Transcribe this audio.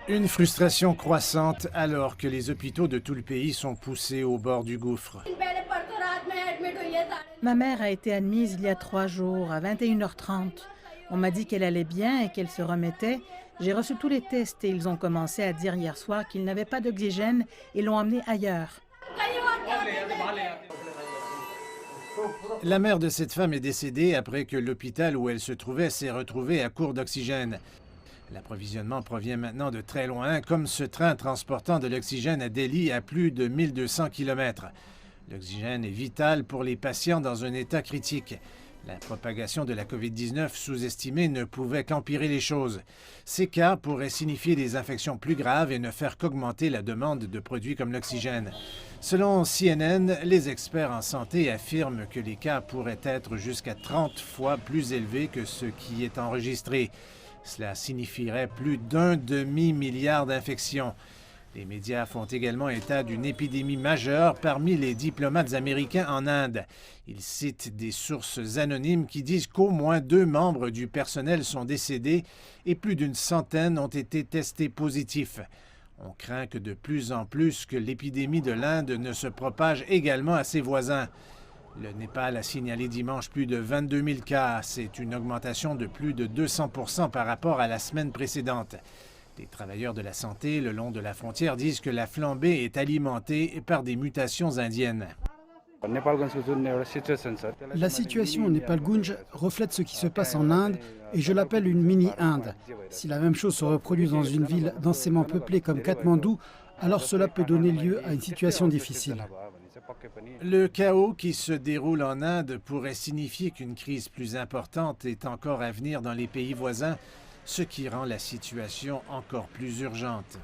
Une frustration croissante alors que les hôpitaux de tout le pays sont poussés au bord du gouffre. Ma mère a été admise il y a 3 jours, à 21h30. On m'a dit qu'elle allait bien et qu'elle se remettait. J'ai reçu tous les tests et ils ont commencé à dire hier soir qu'ils n'avaient pas d'oxygène et l'ont emmenée ailleurs. La mère de cette femme est décédée après que l'hôpital où elle se trouvait s'est retrouvé à court d'oxygène. L'approvisionnement provient maintenant de très loin, comme ce train transportant de l'oxygène à Delhi à plus de 1200 km. L'oxygène est vital pour les patients dans un état critique. La propagation de la COVID-19 sous-estimée ne pouvait qu'empirer les choses. Ces cas pourraient signifier des infections plus graves et ne faire qu'augmenter la demande de produits comme l'oxygène. Selon CNN, les experts en santé affirment que les cas pourraient être jusqu'à 30 fois plus élevés que ce qui est enregistré. Cela signifierait plus d'un demi-milliard d'infections. Les médias font également état d'une épidémie majeure parmi les diplomates américains en Inde. Ils citent des sources anonymes qui disent qu'au moins 2 membres du personnel sont décédés et plus d'une centaine ont été testés positifs. On craint que de plus en plus que l'épidémie de l'Inde ne se propage également à ses voisins. Le Népal a signalé dimanche plus de 22 000 cas. C'est une augmentation de plus de 200 % par rapport à la semaine précédente. Les travailleurs de la santé le long de la frontière disent que la flambée est alimentée par des mutations indiennes. La situation au Népal-Gunj reflète ce qui se passe en Inde et je l'appelle une mini-Inde. Si la même chose se reproduit dans une ville densément peuplée comme Katmandou, alors cela peut donner lieu à une situation difficile. Le chaos qui se déroule en Inde pourrait signifier qu'une crise plus importante est encore à venir dans les pays voisins, ce qui rend la situation encore plus urgente.